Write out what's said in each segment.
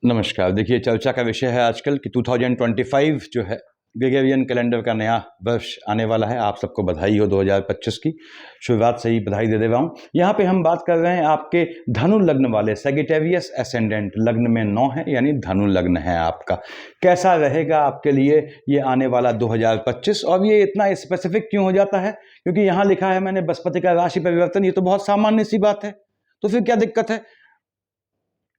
नमस्कार। देखिए, चर्चा का विषय है आजकल कि 2025 जो है ग्रेगोरियन कैलेंडर का नया वर्ष आने वाला है। आप सबको बधाई हो 2025 की। शुरुआत से ही बधाई दे रहा हूँ। यहाँ पे हम बात कर रहे हैं आपके धनु लग्न वाले, सैजिटेरियस एसेंडेंट लग्न में 9 है, यानी धनु लग्न है आपका। कैसा रहेगा आपके लिए ये आने वाला 2025? और ये इतना स्पेसिफिक क्यों हो जाता है? क्योंकि यहाँ लिखा है मैंने बृहस्पति का राशि परिवर्तन। ये तो बहुत सामान्य सी बात है, तो फिर क्या दिक्कत है?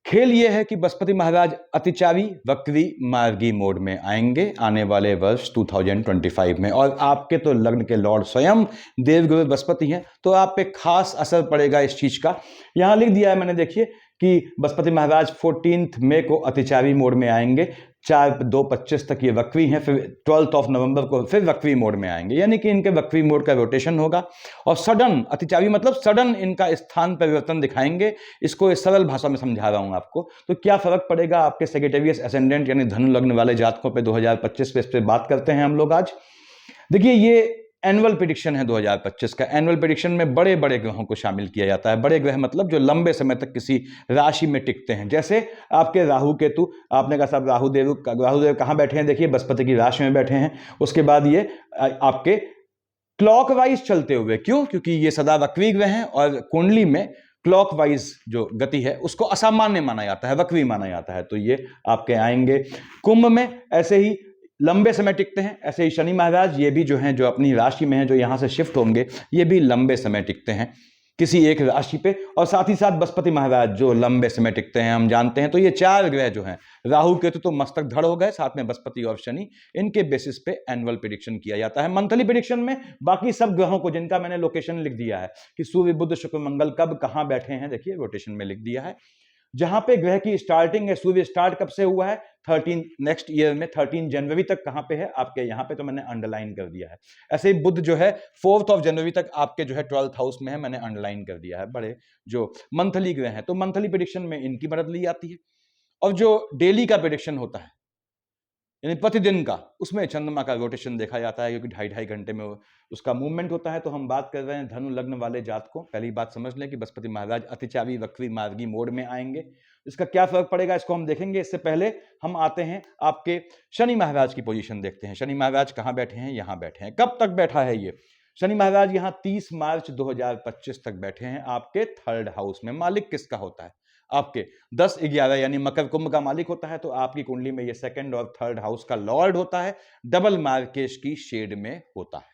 खेल यह है कि बृहस्पति महाराज अतिचारी वक्री मार्गी मोड में आएंगे आने वाले वर्ष 2025 में, और आपके तो लग्न के लॉर्ड स्वयं देवगुरु बृहस्पति हैं, तो आप पे खास असर पड़ेगा इस चीज का। यहां लिख दिया है मैंने, देखिए कि बृहस्पति महाराज 14 मई को अतिचारी मोड में आएंगे, 4-2-25 तक ये वक्री हैं, फिर 12 नवंबर को फिर वक्री मोड में आएंगे, यानी कि इनके वक्री मोड का रोटेशन होगा। और सडन अतिचारी मतलब सडन इनका स्थान परिवर्तन दिखाएंगे। इसको इस सरल भाषा में समझा रहा हूं आपको। तो क्या फर्क पड़ेगा आपके सैजिटेरियस एसेंडेंट यानी धनु लग्न वाले जातकों पे 2025 पे? इस पे बात करते हैं हम लोग आज। देखिए, ये एनुअल प्रेडिक्शन है 2025 का। एनुअल प्रेडिक्शन में बड़े बड़े ग्रहों को शामिल किया जाता है। बड़े ग्रह मतलब जो लंबे समय तक किसी राशि में टिकते हैं, जैसे आपके राहु केतु। आपने कहा साहब राहुदेव कहाँ बैठे हैं? देखिए, बृहस्पति की राशि में बैठे हैं। उसके बाद ये आपके क्लॉकवाइज चलते हुए, क्यों? क्योंकि ये सदा वक्री ग्रह हैं और कुंडली में क्लॉकवाइज जो गति है उसको असामान्य माना जाता है, वक्री माना जाता है। तो ये आपके आएंगे कुंभ में। ऐसे ही लंबे समय टिकते हैं। ऐसे ही शनि महाराज, ये भी जो हैं, जो अपनी राशि में हैं, जो यहां से शिफ्ट होंगे, ये भी लंबे समय टिकते हैं किसी एक राशि पे। और साथ ही साथ बृहस्पति महाराज जो लंबे समय टिकते हैं, हम जानते हैं। तो ये चार ग्रह जो हैं, राहु केतु तो मस्तक धड़ हो गए, साथ में बृहस्पति और शनि, इनके बेसिस पे एनुअल प्रेडिक्शन किया जाता है। मंथली प्रेडिक्शन में बाकी सब ग्रहों को, जिनका मैंने लोकेशन लिख दिया है कि सूर्य बुध शुक्र मंगल कब कहां बैठे हैं, देखिए रोटेशन में लिख दिया है। जहां पे ग्रह की स्टार्टिंग है, सूर्य स्टार्ट कब से हुआ है? 13 नेक्स्ट ईयर में 13 जनवरी तक कहां पे है आपके? यहां पे तो मैंने अंडरलाइन कर दिया है। ऐसे ही बुध जो है 4 जनवरी तक आपके जो है 12th हाउस में है, मैंने अंडरलाइन कर दिया है। बड़े जो मंथली ग्रह हैं, तो मंथली प्रेडिक्शन में इनकी मदद ली जाती है। और जो डेली का प्रेडिक्शन होता है, यानी प्रतिदिन का, उसमें चंद्रमा का रोटेशन देखा जाता है, क्योंकि 2.5 घंटे में उसका मूवमेंट होता है। तो हम बात कर रहे हैं धनु लग्न वाले जातकों। पहली बात समझ लें कि बृहस्पति महाराज अतिचारी वक्री मार्गी मोड में आएंगे। इसका क्या फर्क पड़ेगा, इसको हम देखेंगे। इससे पहले हम आते हैं आपके शनि महाराज की पोजीशन देखते हैं। शनि महाराज कहाँ बैठे हैं? यहाँ बैठे हैं। कब तक बैठा है ये शनि महाराज? यहाँ 30 मार्च 2025 तक बैठे हैं आपके 3rd हाउस में। मालिक किसका होता है? आपके 10-11 यानी मकर कुंभ का मालिक होता है। तो आपकी कुंडली में ये 2nd और 3rd हाउस का लॉर्ड होता है, डबल मार्केश की शेड में होता है।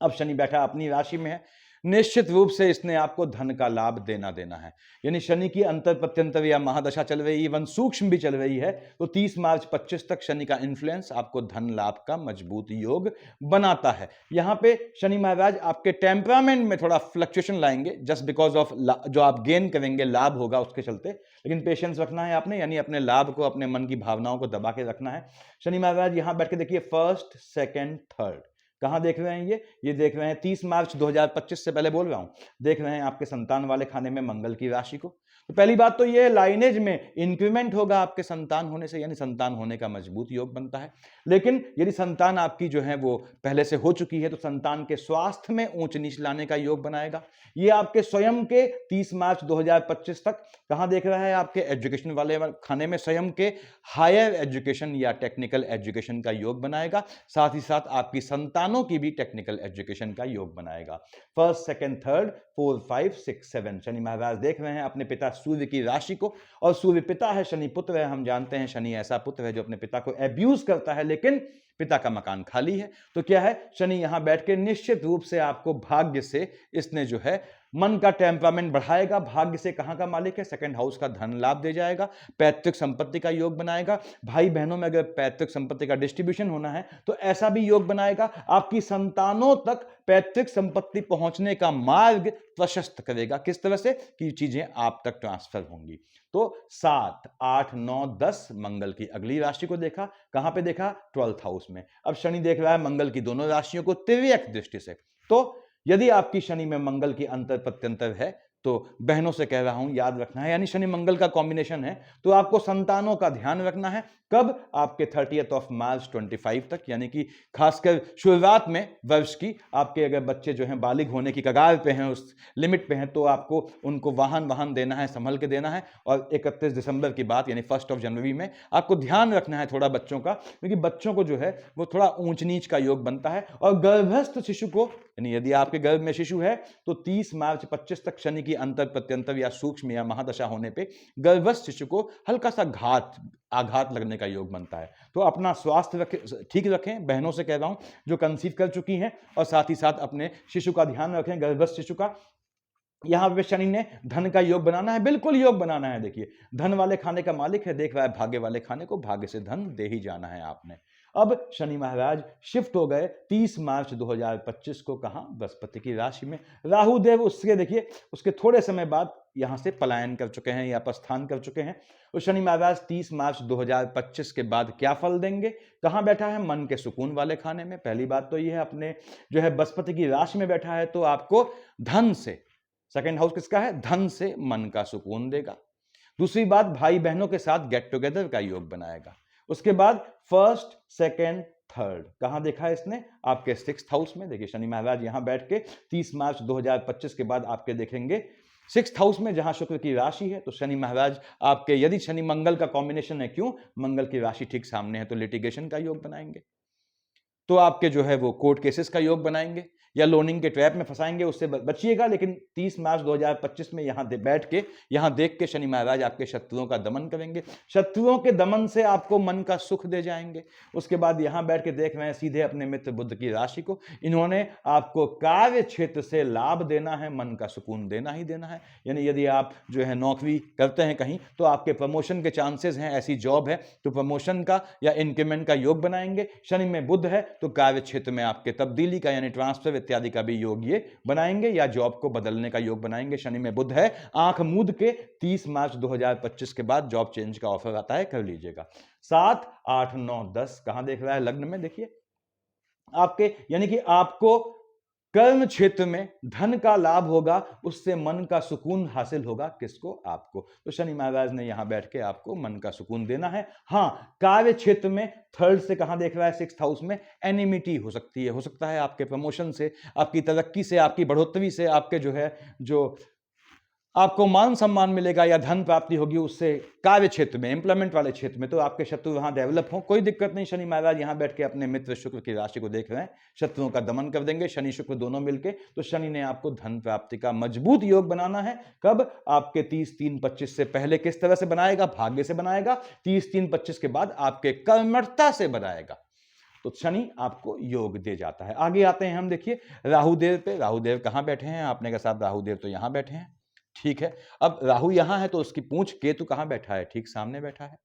अब शनि बैठा अपनी राशि में है, निश्चित रूप से इसने आपको धन का लाभ देना है। यानी शनि की अंतर प्रत्यंतर या महादशा चल रही है, इवन सूक्ष्म भी चल रही है, तो 30 मार्च 25 तक शनि का इन्फ्लुएंस आपको धन लाभ का मजबूत योग बनाता है। यहां पे शनि महाराज आपके टेम्परामेंट में थोड़ा फ्लक्चुएशन लाएंगे, जस्ट बिकॉज ऑफ जो आप गेन करेंगे लाभ होगा उसके चलते, लेकिन पेशेंस रखना है आपने, यानी अपने लाभ को, अपने मन की भावनाओं को दबा के रखना है। शनि महाराज यहां बैठ के देखिए 1st, 2nd, 3rd कहां देख रहे हैं? ये देख रहे हैं 30 मार्च 2025 से पहले बोल रहा हूं, देख रहे हैं आपके संतान वाले खाने में मंगल की राशि को। तो पहली बात तो ये लाइनेज में इंक्रीमेंट होगा आपके संतान होने से, यानी संतान होने का मजबूत योग बनता है। लेकिन यदि संतान आपकी जो है वो पहले से हो चुकी है, तो संतान के स्वास्थ्य में ऊंच नीच लाने का योग बनाएगा। ये आपके स्वयं के 30 मार्च 2025 तक कहां देख रहा है? आपके एजुकेशन वाले खाने में स्वयं के हायर एजुकेशन या टेक्निकल एजुकेशन का योग बनाएगा। साथ ही साथ आपकी संतानों की भी टेक्निकल एजुकेशन का योग बनाएगा। 1st, 2nd, 3rd, 4, 5, 6, 7 शनि महाराज देख रहे हैं अपने पिता सूर्य की राशि को, और सूर्य पिता है, शनि पुत्र है। हम जानते हैं शनि ऐसा पुत्र है जो अपने पिता को एब्यूज करता है, लेकिन पिता का मकान खाली है। तो क्या है, शनि यहां बैठ के निश्चित रूप से आपको भाग्य से इसने जो है मन का टेम्परामेंट बढ़ाएगा। भाग्य से कहां का मालिक है? 2nd हाउस का धन लाभ दे जाएगा, पैतृक संपत्ति का योग बनाएगा। भाई बहनों में अगर पैतृक संपत्ति का डिस्ट्रीब्यूशन होना है तो ऐसा भी योग बनाएगा। आपकी संतानों तक पैतृक संपत्ति पहुंचने का मार्ग प्रशस्त करेगा। किस तरह से? कि चीजें आप तक ट्रांसफर होंगी। तो 7, 8, 9, 10 मंगल की अगली राशि को देखा, कहां पे देखा? 12th हाउस में। अब शनि देख रहा है मंगल की दोनों राशियों को तिर्यक दृष्टि से। तो यदि आपकी शनि में मंगल की अंतर प्रत्यंतर है, तो बहनों से कह रहा हूं याद रखना है, यानी शनि मंगल का कॉम्बिनेशन है तो आपको संतानों का ध्यान रखना है। कब? आपके 30th ऑफ मार्च 25 तक, यानी कि खासकर शुरुआत में वर्ष की आपके अगर बच्चे जो हैं बालिग होने की कगार पे हैं, उस लिमिट पे हैं, तो आपको उनको वाहन देना है, संभल के देना है। और 31 दिसंबर की बात यानी 1 जनवरी में आपको ध्यान रखना है थोड़ा बच्चों का, क्योंकि बच्चों को जो है वो थोड़ा ऊंच नीच का योग बनता है। और गर्भस्थ शिशु को, यानी यदि आपके गर्भ में शिशु है तो 30 मार्च 25 तक शनि की अंतर प्रत्यंतर या सूक्ष्म या महादशा होने पे गर्भस्थ शिशु को हल्का सा आघात लगने का योग बनता है। तो अपना स्वास्थ्य ठीक रखें, बहनों से कह रहा हूं जो कंसीव कर चुकी हैं, और साथ ही साथ अपने शिशु का ध्यान रखें, गर्भस्थ शिशु का। यहां पे शनि ने धन का योग बनाना है, बिल्कुल योग बनाना है। देखिए धन वाले खाने का मालिक है, देख रहा है भाग्य वाले खाने को, भाग्य से धन दे ही जाना है आपने। अब शनि महाराज शिफ्ट हो गए 30 मार्च 2025 को, कहां? बृहस्पति की राशि में। राहु देव उसके देखिए उसके थोड़े समय बाद यहां से पलायन कर चुके हैं या प्रस्थान कर चुके हैं। तो शनि महाराज 30 मार्च 2025 के बाद क्या फल देंगे? कहां बैठा है? मन के सुकून वाले खाने में। पहली बात तो यह है अपने जो है बृहस्पति की राशि में बैठा है, तो आपको धन से, सेकेंड हाउस किसका है? धन से मन का सुकून देगा। दूसरी बात, भाई बहनों के साथ गेट टुगेदर का योग बनाएगा। उसके बाद फर्स्ट, सेकेंड, थर्ड कहां देखा है इसने? आपके 6th हाउस में। देखिए शनि महाराज यहां बैठ के 30 मार्च 2025 के बाद आपके देखेंगे 6th हाउस में, जहां शुक्र की राशि है। तो शनि महाराज आपके, यदि शनि मंगल का कॉम्बिनेशन है, क्यों? मंगल की राशि ठीक सामने है, तो लिटिगेशन का योग बनाएंगे। तो आपके जो है वो कोर्ट केसेस का योग बनाएंगे या लोनिंग के ट्रैप में फंसाएंगे, उससे बचिएगा। लेकिन 30 मार्च 2025 में यहां बैठ के, यहां देख के शनि महाराज आपके शत्रुओं का दमन करेंगे। शत्रुओं के दमन से आपको मन का सुख दे जाएंगे। उसके बाद यहां बैठ के देख रहे हैं सीधे अपने मित्र बुध की राशि को। इन्होंने आपको कार्य क्षेत्र से लाभ देना है, मन का सुकून देना ही देना है। यानी यदि आप जो है नौकरी करते हैं कहीं, तो आपके प्रमोशन के चांसेस हैं, ऐसी जॉब है तो प्रमोशन का या इंक्रीमेंट का योग बनाएंगे। शनि में बुध है तो कार्य क्षेत्र में आपके तब्दीली का यानी ट्रांसफर इत्यादि का भी योग ये बनाएंगे, या जॉब को बदलने का योग बनाएंगे। शनि में बुध है, आंख मूंद के 30 मार्च 2025 के बाद जॉब चेंज का ऑफर आता है, कर लीजिएगा। 7, 8, 9, 10 कहां देख रहा है? लग्न में। देखिए आपके, यानी कि आपको कर्म क्षेत्र में धन का लाभ होगा, उससे मन का सुकून हासिल होगा। किसको? आपको। तो शनि महाराज ने यहां बैठ के आपको मन का सुकून देना है। हां, कार्य क्षेत्र में थर्ड से कहां देख रहा है? 6th हाउस में। एनिमिटी हो सकती है, हो सकता है आपके प्रमोशन से, आपकी तरक्की से, आपकी बढ़ोतरी से, आपके जो है जो आपको मान सम्मान मिलेगा या धन प्राप्ति होगी, उससे कार्य क्षेत्र में, एम्प्लॉयमेंट वाले क्षेत्र में, तो आपके शत्रु वहां डेवलप हो, कोई दिक्कत नहीं। शनि महाराज यहां बैठ के अपने मित्र शुक्र की राशि को देख रहे हैं, शत्रुओं का दमन कर देंगे शनि शुक्र दोनों मिलके। तो शनि ने आपको धन प्राप्ति का मजबूत योग बनाना है। कब? आपके 30/3/25 से पहले किस तरह से बनाएगा? भाग्य से बनाएगा। 30/3/25 के बाद आपके कर्मठता से बनाएगा। तो शनि आपको योग दे जाता है। आगे आते हैं हम, देखिए राहुदेव पे। राहुदेव कहां बैठे हैं? आपने कहा साहब राहुदेव तो यहां बैठे हैं, ठीक है। अब राहु यहां है तो उसकी पूंछ केतु कहां बैठा है? ठीक सामने बैठा है।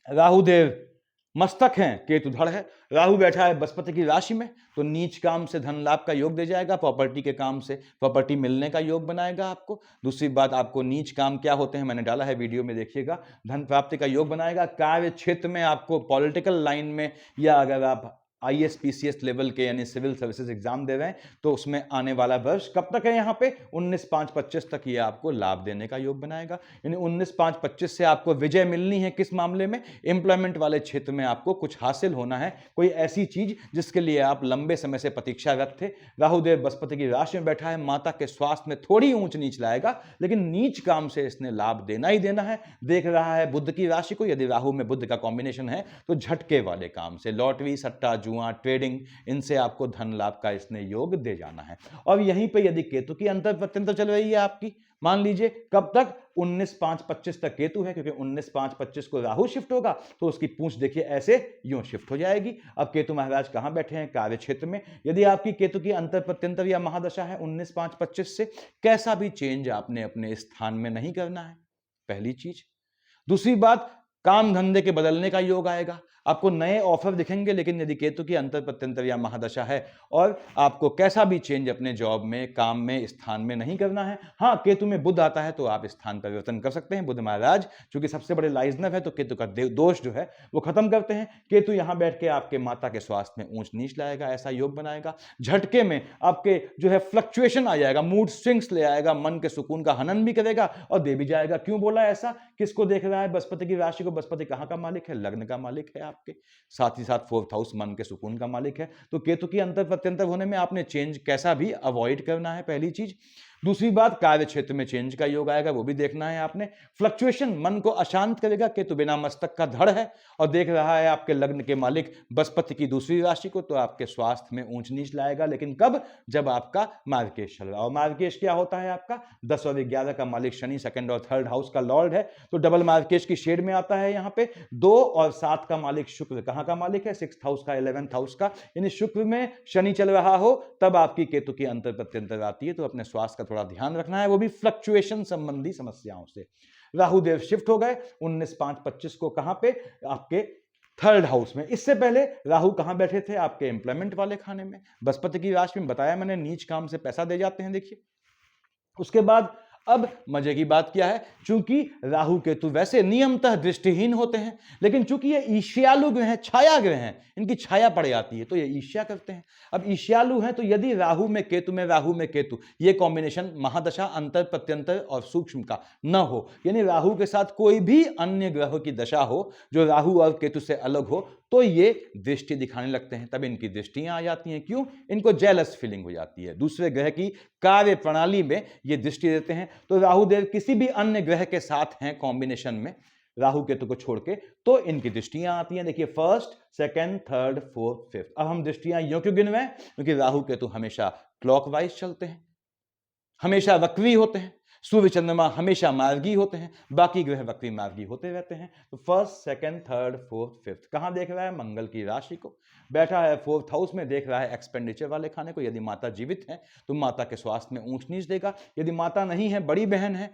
राहुदेव मस्तक हैं, केतु धड़ है। राहु बैठा है बृहस्पति की राशि में, तो नीच काम से धन लाभ का योग दे जाएगा। प्रॉपर्टी के काम से प्रॉपर्टी मिलने का योग बनाएगा आपको। दूसरी बात, आपको नीच काम क्या होते हैं मैंने डाला है वीडियो में, देखिएगा। धन प्राप्ति का योग बनाएगा। कार्य क्षेत्र में आपको पॉलिटिकल लाइन में, या अगर आप IAS PCS लेवल के यानी सिविल सर्विसेज एग्जाम दे रहे हैं, तो उसमें आने वाला वर्ष कब तक है? यहाँ पे 19/5/25 तक ये आपको लाभ देने का योग बनाएगा। यानी 19/5/25 से आपको विजय मिलनी है। किस मामले में? एम्प्लॉयमेंट वाले क्षेत्र में आपको कुछ हासिल होना है, कोई ऐसी चीज जिसके लिए आप लंबे समय से प्रतीक्षारत थे। राहुदेव बृहस्पति की राशि में बैठा है, माता के स्वास्थ्य में थोड़ी ऊंच नीच लाएगा, लेकिन नीच काम से इसने लाभ देना ही देना है। देख रहा है बुध की राशि को, यदि राहु में बुध का कॉम्बिनेशन है तो झटके वाले काम से, लॉटरी, सट्टा, जुआ, ट्रेडिंग, इनसे आपको धन लाभ का इसने योग दे जाना है। और यहीं पे यदि केतु की अंतर प्रत्यंतर चल रही है आपकी, मान लीजिए कब तक? 19/5/25 तक केतु है, क्योंकि 19/5/25 को राहु शिफ्ट होगा, तो उसकी पूंछ देखिए ऐसे यूं शिफ्ट हो जाएगी। अब केतु महाराज कहां बैठे हैं? कार्य क्षेत्र में। यदि आपकी केतु की अंतर प्रत्यंतर या महादशा है 19/5/25 से, कैसा भी चेंज आपने अपने स्थान में नहीं करना है, पहली चीज। दूसरी बात, काम धंधे के बदलने का योग आएगा। आपको नए ऑफर दिखेंगे, लेकिन यदि केतु की अंतर प्रत्यंतर या महादशा है और आपको कैसा भी चेंज अपने जॉब में, काम में, स्थान में नहीं करना है, हाँ केतु में बुध आता है तो आप स्थान परिवर्तन कर सकते हैं। बुध महाराज चूंकि सबसे बड़े लाइजनर है तो केतु का दोष जो है वो खत्म करते हैं। केतु यहां बैठ के आपके माता के स्वास्थ्य में ऊंच नीच लाएगा, ऐसा योग बनाएगा। झटके में आपके जो है फ्लक्चुएशन आ जाएगा, मूड स्विंग्स ले आएगा, मन के सुकून का हनन भी करेगा और दे भी जाएगा। क्यों बोला ऐसा? किसको देख रहा है? बृहस्पति की राशि को। बृहस्पति कहां का मालिक है? लग्न का मालिक है आपके, साथ ही साथ फोर्थ हाउस मन के सुकून का मालिक है। तो केतु की अंतर प्रत्यंतर होने में आपने चेंज कैसा भी अवॉइड करना है, पहली चीज। दूसरी बात, कार्य क्षेत्र में चेंज का योग आएगा, वो भी देखना है आपने। फ्लक्चुएशन मन को अशांत करेगा। केतु बिना मस्तक का धड़ है और देख रहा है आपके लग्न के मालिक बृहस्पति की दूसरी राशि को, तो आपके स्वास्थ्य में ऊंच नीच लाएगा। लेकिन कब? जब आपका मार्गेश चल रहा। और मार्गेश क्या होता है? आपका 10 और 11 का मालिक शनि, सेकंड और थर्ड हाउस का लॉर्ड है, तो डबल मार्गेश की शेड में आता है। यहाँ पे 2 और 7 का मालिक शुक्र कहां का मालिक है? 6th हाउस का, 11th हाउस का। यानी शुक्र में शनि चल रहा हो तब आपकी केतु की अंतर प्रत्यंतर आती है। तो अपने स्वास्थ्य का थोड़ा ध्यान रखना है, वो भी फ्लक्चुएशन संबंधी समस्याओं से। राहु देव शिफ्ट हो गए 19/5/25 को, कहां पे? आपके थर्ड हाउस में। इससे पहले राहु कहां बैठे थे? आपके एम्प्लॉयमेंट वाले खाने में। बृहस्पति की राशि में बताया मैंने, नीच काम से पैसा दे जाते हैं, देखिए। उसके बाद अब मजे की बात क्या है, चूंकि राहु केतु वैसे नियमतः दृष्टिहीन होते हैं, लेकिन चूंकि ये ईर्ष्यालु ग्रह हैं, छाया ग्रह हैं, इनकी छाया पड़ जाती है तो ये ईर्ष्या करते हैं। अब ईर्ष्यालु हैं तो यदि राहु में केतु ये कॉम्बिनेशन महादशा, अंतर प्रत्यंतर और सूक्ष्म का न हो, यानी राहु के साथ कोई भी अन्य ग्रह की दशा हो जो राहु और केतु से अलग हो, तो ये दृष्टि दिखाने लगते हैं। तब इनकी दृष्टियां आ जाती हैं। क्यों? इनको जेलस फीलिंग हो जाती है, दूसरे ग्रह की कार्य प्रणाली में ये दृष्टि देते हैं। तो राहु देव किसी भी अन्य ग्रह के साथ हैं कॉम्बिनेशन में, राहु केतु को छोड़ के, तो इनकी दृष्टियां आती हैं। देखिए, first, second, third, fourth, fifth. अब हम दृष्टियां यूं क्यों गिनवाएं? क्योंकि राहु केतु हमेशा क्लॉकवाइज चलते हैं, हमेशा वक्री होते हैं। सूर्य चंद्रमा हमेशा मार्गी होते हैं, बाकी ग्रह वक्री मार्गी होते रहते हैं। तो first, second, third, fourth, fifth कहां देख रहा है? मंगल की राशि को। बैठा है फोर्थ हाउस में, देख रहा है एक्सपेंडिचर वाले खाने को। यदि माता जीवित है तो माता के स्वास्थ्य में ऊंच नीच देगा। यदि माता नहीं है, बड़ी बहन है,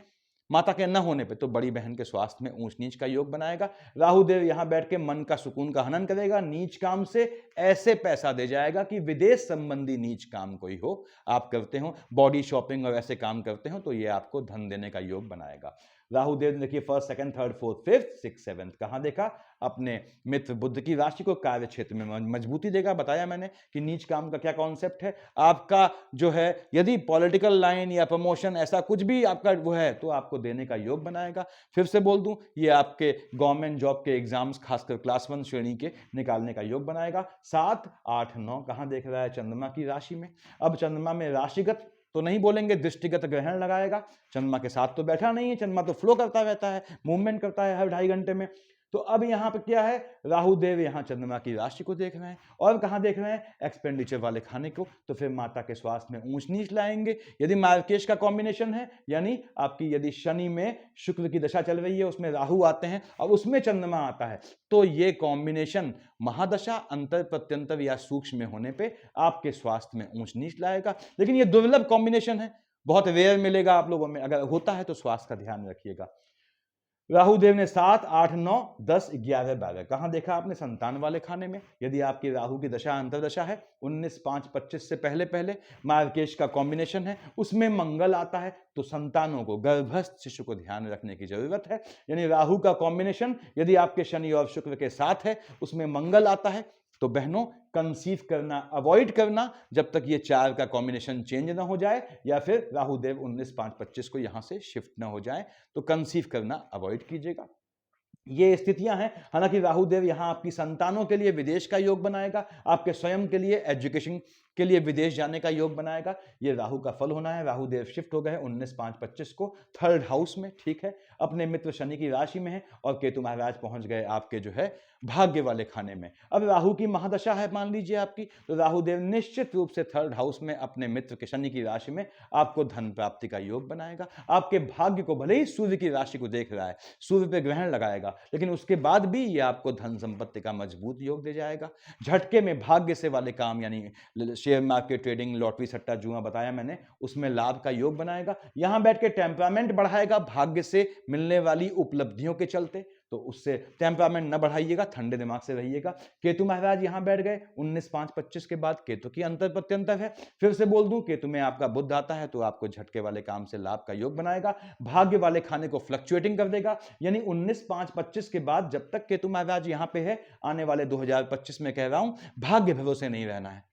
माता के न होने पे, तो बड़ी बहन के स्वास्थ्य में ऊंच नीच का योग बनाएगा। राहु देव यहां बैठ के मन का सुकून का हनन करेगा। नीच काम से ऐसे पैसा दे जाएगा कि विदेश संबंधी नीच काम कोई हो, आप करते हो, बॉडी शॉपिंग और ऐसे काम करते हो, तो ये आपको धन देने का योग बनाएगा। राहु देव ने देखिए first, second, third, fourth, fifth, six, seventh कहां देखा? अपने मित्र बुध की राशि को। कार्य क्षेत्र में मजबूती देगा। बताया मैंने कि नीच काम का क्या कॉन्सेप्ट है। आपका जो है, यदि पॉलिटिकल लाइन या प्रमोशन ऐसा कुछ भी आपका वो है, तो आपको देने का योग बनाएगा। फिर से बोल दूं, ये आपके गवर्नमेंट जॉब के एग्जाम्स, खासकर क्लास 1 श्रेणी के, निकालने का योग बनाएगा। 7, 8, 9 कहां देख रहा है? चंद्रमा की राशि में। अब चंद्रमा में राशिगत तो नहीं बोलेंगे, दृष्टिगत ग्रहण लगाएगा। चंद्रमा के साथ तो बैठा नहीं है, चंद्रमा तो फ्लो करता रहता है, मूवमेंट करता है हर 2.5 घंटे में। तो अब यहां पे क्या है? राहु देव यहां चंद्रमा की राशि को देख रहे हैं और कहां देख रहे हैं? एक्सपेंडिचर वाले खाने को। तो फिर माता के स्वास्थ्य में ऊंच नीच लाएंगे। यदि मार्केश का कॉम्बिनेशन है, यानी आपकी यदि शनि में शुक्र की दशा चल रही है, उसमें राहु आते हैं और उसमें चंद्रमा आता है, तो ये कॉम्बिनेशन महादशा, अंतर प्रत्यंतर या सूक्ष्म में होने पे आपके स्वास्थ्य में ऊंच नीच लाएगा। लेकिन ये दुर्लभ कॉम्बिनेशन है, बहुत रेयर मिलेगा आप लोगों में। अगर होता है तो स्वास्थ्य का ध्यान रखिएगा। राहु देव ने 7, 8, 9, 10, 11, 12 कहां देखा आपने? संतान वाले खाने में। यदि आपकी राहु की दशा अंतरदशा है 19/5/25 से पहले पहले, मार्केश का कॉम्बिनेशन है, उसमें मंगल आता है, तो संतानों को, गर्भस्थ शिशु को ध्यान रखने की जरूरत है। यानी राहु का कॉम्बिनेशन यदि आपके शनि और शुक्र के साथ है, उसमें मंगल आता है, तो बहनों कंसीव करना अवॉइड करना जब तक ये 4 का कॉम्बिनेशन चेंज ना हो जाए, या फिर राहु देव 19/5/25 को यहां से शिफ्ट ना हो जाए, तो कंसीव करना अवॉइड कीजिएगा। ये स्थितियां हैं। हालांकि राहु देव यहां आपकी संतानों के लिए विदेश का योग बनाएगा, आपके स्वयं के लिए एजुकेशन के लिए विदेश जाने का योग बनाएगा। ये राहु का फल होना है। राहु देव शिफ्ट हो गए 19/5/25 को थर्ड हाउस में, ठीक है, अपने मित्र शनि की राशि में है, और केतु महाराज पहुंच गए आपके जो है भाग्य वाले खाने में। अब राहु की महादशा है मान लीजिए आपकी, तो राहु देव निश्चित रूप से थर्ड हाउस में अपने मित्र के शनि की राशि में आपको धन प्राप्ति का योग बनाएगा। आपके भाग्य को, भले ही सूर्य की राशि को देख रहा है, सूर्य पे ग्रहण लगाएगा, लेकिन उसके बाद भी ये आपको धन संपत्ति का मजबूत योग दे जाएगा। झटके में भाग्य से वाले काम, यानी शेयर मार्केट, ट्रेडिंग, लॉटरी, सट्टा, जुआ बताया मैंने, उसमें लाभ का योग बनाएगा। यहां बैठ के टेम्परामेंट बढ़ाएगा भाग्य से मिलने वाली उपलब्धियों के चलते। तो उससे टेम्परामेंट न बढ़ाइएगा, ठंडे दिमाग से रहिएगा। केतु महाराज यहाँ बैठ गए 19/5-25 के बाद, केतु की अंतर प्रत्यंतर है। फिर से बोल दूं, केतु में आपका बुध आता है तो आपको झटके वाले काम से लाभ का योग बनाएगा, भाग्य वाले खाने को फ्लक्चुएटिंग कर देगा। यानी 19/5-25 के बाद जब तक केतु महाराज यहाँ पे है, आने वाले 2025 में कह रहा हूं, भाग्य भरोसे नहीं रहना है,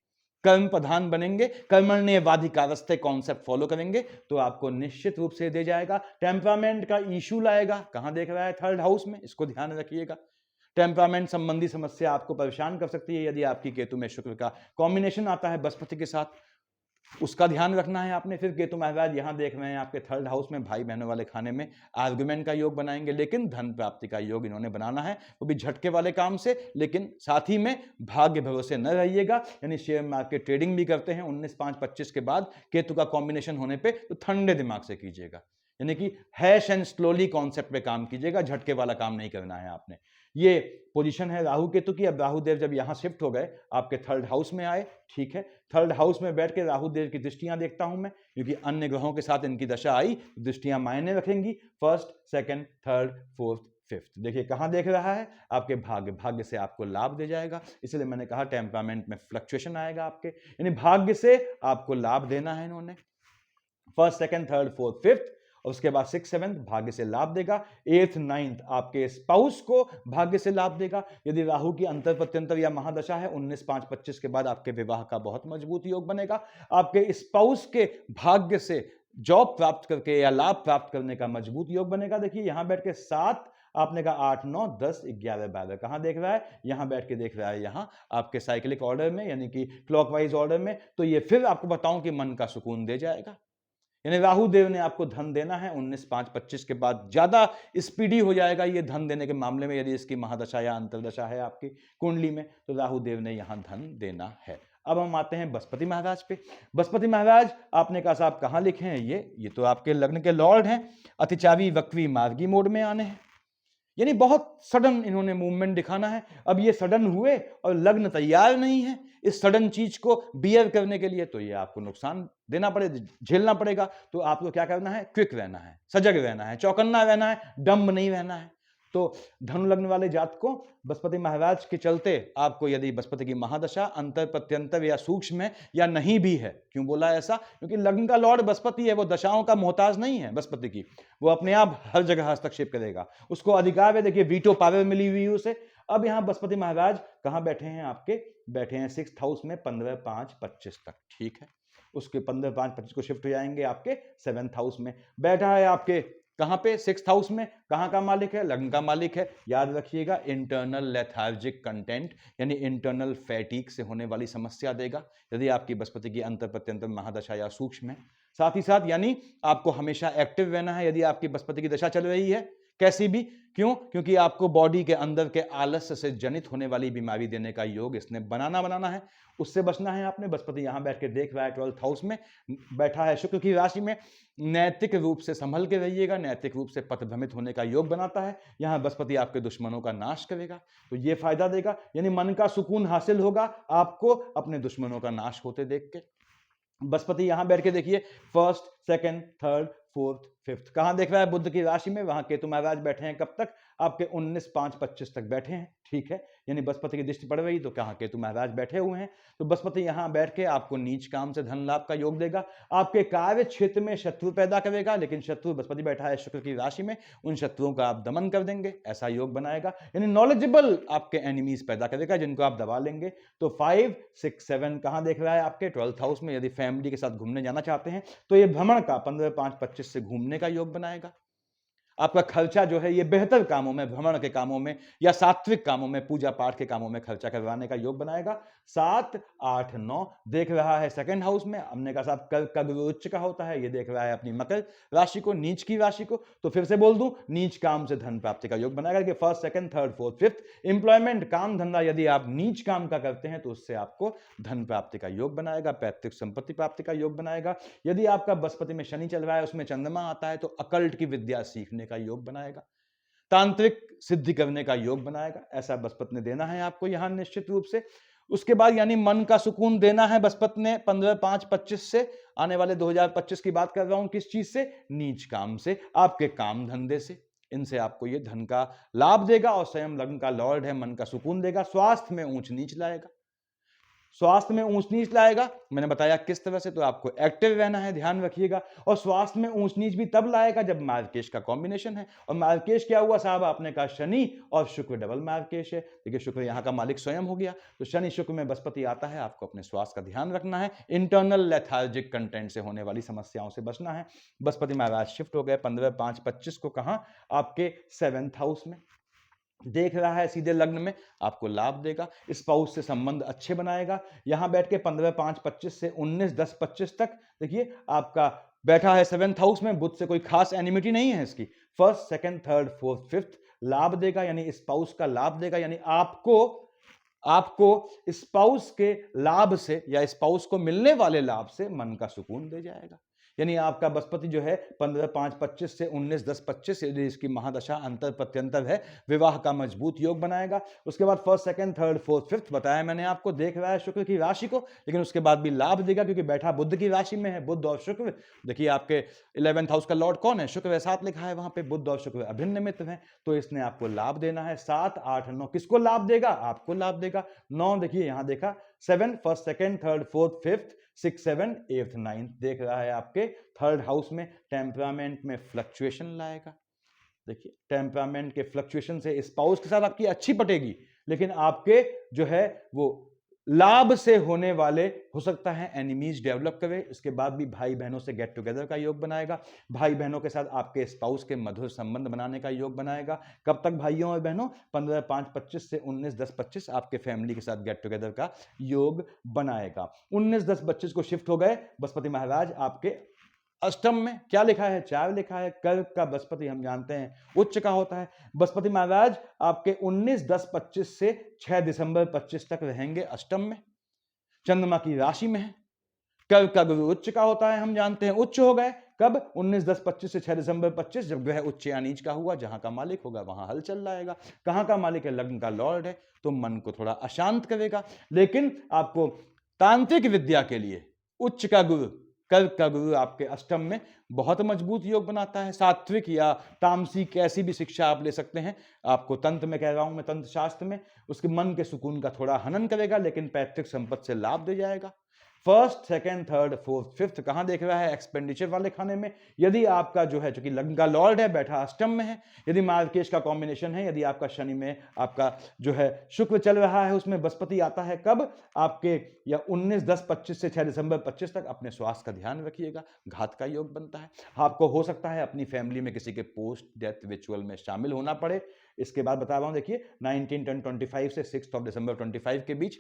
कर्म प्रधान बनेंगे, कर्मण्येवाधिकारस्ते कॉन्सेप्ट फॉलो करेंगे तो आपको निश्चित रूप से दे जाएगा। टेम्परामेंट का इशू लाएगा, कहां देख रहा है, 3rd हाउस में, इसको ध्यान रखिएगा। टेम्परामेंट संबंधी समस्या आपको परेशान कर सकती है यदि आपकी केतु में शुक्र का कॉम्बिनेशन आता है बृहस्पति के साथ, उसका ध्यान रखना है आपने। फिर केतु महाराज यहां देख रहे हैं आपके 3rd हाउस में, भाई बहनों वाले खाने में आर्गुमेंट का योग बनाएंगे, लेकिन धन प्राप्ति का योग इन्होंने बनाना है, वो भी झटके वाले काम से, लेकिन साथ ही में भाग्य भरोसे न रहिएगा। यानी शेयर मार्केट ट्रेडिंग भी करते हैं 19/5-25 के बाद केतु का कॉम्बिनेशन होने पे, तो ठंडे दिमाग से कीजिएगा, यानी कि हैश एंड स्लोली कॉन्सेप्ट पे काम कीजिएगा, झटके वाला काम नहीं करना है आपने। ये पोजीशन है राहु केतु की। अब राहु देव जब यहां शिफ्ट हो गए, आपके 3rd हाउस में आए, ठीक है, 3rd हाउस में बैठ के राहु देव की दृष्टियां देखता हूं मैं, क्योंकि अन्य ग्रहों के साथ इनकी दशा आई, दृष्टियां मायने रखेंगी। 1st, 2nd, 3rd, 4th, 5th, देखिए कहां देख रहा है, आपके भाग्य से आपको लाभ दे जाएगा। इसलिए मैंने कहा टेम्परामेंट में फ्लक्चुएशन आएगा आपके, यानी भाग्य से आपको लाभ देना है इन्होंने। 1st, 2nd, 3rd, 4th, 5th, और उसके बाद 6th, 7th भाग्य से लाभ देगा। 8th, 9th आपके स्पाउस को भाग्य से लाभ देगा। यदि राहु की अंतर प्रत्यंतर या महादशा है, 19/5-25 के बाद आपके विवाह का बहुत मजबूत योग बनेगा। आपके स्पाउस के भाग्य से जॉब प्राप्त करके या लाभ प्राप्त करने का मजबूत योग बनेगा। देखिए यहां बैठ के 7, आपने कहा 8, 9, 10, 11, 12 कहां देख रहा है, यहां बैठ के देख रहा है यहां आपके साइक्लिक ऑर्डर में, यानी कि क्लॉकवाइज ऑर्डर में। तो ये फिर आपको बताऊं कि मन का सुकून दे जाएगा। यानी राहु देव ने आपको धन देना है 19/5-25 के बाद, ज्यादा स्पीडी हो जाएगा ये धन देने के मामले में। यदि इसकी महादशा या अंतरदशा है आपकी कुंडली में, तो राहु देव ने यहां धन देना है। अब हम आते हैं बृहस्पति महाराज पे। बृहस्पति महाराज आपने कहा साहब कहां लिखे हैं, ये तो आपके लग्न के लॉर्ड हैं, अतिचावी वक्वी मार्गी मोड में आने हैं, यानी बहुत सडन इन्होंने मूवमेंट दिखाना है। अब ये सडन हुए और लग्न तैयार नहीं है इस सडन चीज को बियर करने के लिए, तो ये आपको नुकसान देना पड़ेगा, झेलना पड़ेगा। तो आपको क्या करना है, क्विक रहना है, सजग रहना है, चौकन्ना रहना है, डम्ब नहीं रहना है। तो धनु लग्न वाले जातकों, बृहस्पति महाराज के चलते आपको यदि बृहस्पति की महादशा अंतर प्रत्यंतर या सूक्ष्म है या नहीं भी है, क्यों बोला ऐसा, क्योंकि लग्न का लॉर्ड बृहस्पति है, वो दशाओं का मोहताज नहीं है बृहस्पति की, वो अपने आप हर जगह हस्तक्षेप करेगा, उसको अधिकार है, देखिए वीटो पावर मिली हुई उसे। अब यहां बृहस्पति महाराज कहां बैठे हैं, आपके बैठे हैं 6th हाउस में 15/5-25 तक, ठीक है। उसके 15/5-25 को शिफ्ट हो जाएंगे आपके 7th हाउस में। बैठा है आपके कहां पे, 6th हाउस में। कहां का मालिक है, लग्न का मालिक है। याद रखिएगा इंटरनल लेथार्जिक कंटेंट, यानी इंटरनल फैटिक से होने वाली समस्या देगा यदि आपकी बृहस्पति की अंतर प्रत्यंतर महादशा या सूक्ष्म है। साथ ही साथ यानी आपको हमेशा एक्टिव रहना है यदि आपकी बृहस्पति की दशा चल रही है, कैसी भी, क्यों, क्योंकि आपको बॉडी के अंदर के आलस्य से जनित होने वाली बीमारी देने का योग इसने बनाना है, उससे बचना है आपने। बृहस्पति यहां बैठ के देख रहा है 12th हाउस में, बैठा है शुक्र की राशि में। नैतिक रूप से संभल के रहिएगा, नैतिक रूप से पथभ्रमित होने का योग बनाता है। यहां बृहस्पति आपके दुश्मनों का नाश करेगा, तो ये फायदा देगा, यानी मन का सुकून हासिल होगा आपको अपने दुश्मनों का नाश होते देख के। बृहस्पति यहां बैठ के देखिए 1st, 2nd, 3rd, 4th, 5th कहां देख रहा है, बुध की राशि में। वहां केतु महाराज बैठे हैं कब तक, आपके 19/5-25 तक बैठे हैं, ठीक है। यानी बृहस्पति की दृष्टि पड़ रही तो कहां केतु महाराज बैठे हुए हैं। तो बृहस्पति यहां बैठ के आपको नीच काम से धन लाभ का योग देगा, आपके कार्य क्षेत्र में शत्रु पैदा करेगा, लेकिन शत्रु, बृहस्पति बैठा है शुक्र की राशि में, उन शत्रुओं का आप दमन कर देंगे, ऐसा योग बनाएगा। यानी नॉलेजेबल आपके एनिमीज पैदा करेगा जिनको आप दबा लेंगे। तो 5, 6, 7 कहां देख रहा है, आपके 12th हाउस में। यदि फैमिली के साथ घूमने जाना चाहते हैं तो ये भ्रमण का 15/5-25 से घूमने का योग बनाएगा। आपका खर्चा जो है ये बेहतर कामों में, भ्रमण के कामों में या सात्विक कामों में, पूजा पाठ के कामों में खर्चा करवाने का योग बनाएगा। 7, 8, 9 देख रहा है 2nd हाउस में। हमने कहा साहब कर्क उच्च का होता है, ये देख रहा है अपनी मकर राशि को, नीच की राशि को। तो फिर से बोल दूं, नीच काम से धन प्राप्ति का योग बनाएगा कि 1st, 2nd, 3rd, 4th, 5th employment, काम धंधा यदि आप नीच काम का करते हैं तो उससे आपको धन प्राप्ति का योग बनाएगा, पैतृक संपत्ति प्राप्ति का योग बनाएगा। यदि आपका बृहस्पति में शनि चल रहा है, उसमें चंद्रमा आता है, तो अकल्ट की विद्या सीखने का योग बनाएगा, तांत्रिक सिद्धि करने का योग बनाएगा। ऐसा बृहस्पति ने देना है आपको यहां निश्चित रूप से। उसके बाद यानी मन का सुकून देना है बृहस्पति ने 15/5-25 से, आने वाले 2025 की बात कर रहा हूं, किस चीज से, नीच काम से, आपके काम धंधे से, इनसे आपको ये धन का लाभ देगा और स्वयं लग्न का लॉर्ड है, मन का सुकून देगा। स्वास्थ्य में ऊंच नीच लाएगा, स्वास्थ्य में ऊंच नीच लाएगा, मैंने बताया किस तरह से, तो आपको एक्टिव रहना है, ध्यान रखिएगा। और स्वास्थ्य में ऊंच नीच भी तब लाएगा जब मार्केश का कॉम्बिनेशन है। और मार्केश क्या हुआ साहब, आपने कहा शनि और शुक्र डबल मार्केश है। देखिए शुक्र यहाँ का मालिक स्वयं हो गया, तो शनि शुक्र में बृहस्पति आता है, आपको अपने स्वास्थ्य का ध्यान रखना है, इंटरनल लेथार्जिक कंटेंट से होने वाली समस्याओं से बचना है। बृहस्पति महाराज शिफ्ट हो गए 15/5/25 को, कहां, आपके 7th हाउस में देख रहा है, सीधे लग्न में, आपको लाभ देगा, स्पाउस से संबंध अच्छे बनाएगा। यहां बैठ के 15/5/25 से 19/10/25 तक देखिए आपका बैठा है 7th हाउस में, बुध से कोई खास एनिमिटी नहीं है इसकी। First, second, third, fourth, fifth लाभ देगा, यानी स्पाउस का लाभ देगा, यानी आपको स्पाउस के लाभ से या स्पाउस को मिलने वाले लाभ से मन का सुकून दे जाएगा। यानी आपका बृहस्पति जो है 15/5/25 से 19/10/25, यदि इसकी महादशा अंतर प्रत्यंतर है, विवाह का मजबूत योग बनाएगा। उसके बाद first, second, third, fourth, fifth बताया मैंने आपको, देख रहा है शुक्र की राशि को, लेकिन उसके बाद भी लाभ देगा क्योंकि बैठा बुध की राशि में है। बुध और शुक्र, देखिए आपके 11th हाउस का लॉर्ड कौन है, शुक्र है, 7 लिखा है वहां पे, बुध और शुक्र अभिन्न मित्र हैं, तो इसने आपको लाभ देना है। 7, 8, 9 किसको लाभ देगा, आपको लाभ देगा। 9 देखिए यहां देखा, 7 first, second, third, fourth, fifth, 6, 7, 8, 9 देख रहा है आपके 3rd हाउस में। टेम्परामेंट में फ्लक्चुएशन लाएगा, देखिए टेम्परामेंट के फ्लक्चुएशन से स्पाउस के साथ आपकी अच्छी पटेगी, लेकिन आपके जो है वो लाभ से होने वाले हो सकता है एनिमीज डेवलप करे। इसके बाद भी भाई बहनों से गेट टुगेदर का योग बनाएगा, भाई बहनों के साथ आपके स्पाउस के मधुर संबंध बनाने का योग बनाएगा। कब तक भाइयों और बहनों, 15/5/25 से 19/10/25 आपके फैमिली के साथ गेट टुगेदर का योग बनाएगा। 19/10/25 को शिफ्ट हो गए बृहस्पति महाराज आपके अष्टम में, क्या लिखा है, 4 लिखा है। कर्क का बृहस्पति हम जानते हैं उच्च का होता है। बृहस्पति महाराज आपके 19/10/25 से 6 दिसंबर 25 तक रहेंगे अष्टम में, चंद्रमा की राशि में है। कर्क का गुरु उच्च का होता है, हम जानते हैं उच्च हो गए कब, 19/10/25 से 6 दिसंबर 25, जब ग्रह उच्च या नीच का हुआ, जहां का मालिक होगा वहां हल चल जाएगा। कहां का मालिक है, लग्न का लॉर्ड है, तो मन को थोड़ा अशांत करेगा। लेकिन आपको तांत्रिक विद्या के लिए उच्च का गुरु, कर्क का गुरु आपके अष्टम में बहुत मजबूत योग बनाता है। सात्विक या तामसिक कैसी भी शिक्षा आप ले सकते हैं, आपको तंत्र में कह रहा हूं मैं, तंत्र शास्त्र में उसके मन के सुकून का थोड़ा हनन करेगा, लेकिन पैतृक संपत्ति से लाभ दे जाएगा। First, second, third, fourth, fifth कहां देख रहा है, एक्सपेंडिचर वाले खाने में। यदि आपका जो है, चूंकि लग्न का लॉर्ड है, बैठा अष्टम में है, यदि मार्केश का कॉम्बिनेशन है, यदि आपका शनि में आपका जो है शुक्र चल रहा है, उसमें बृहस्पति आता है कब, आपके या 19/10/25 से 6 दिसंबर 25 तक, अपने स्वास्थ्य का ध्यान रखिएगा, घात का योग बनता है। आपको हो सकता है अपनी फैमिली में किसी के पोस्ट डेथ रिचुअल में शामिल होना पड़े। इसके बाद बता रहा हूं, देखिए 19/10/25 से 6 दिसंबर 25 के बीच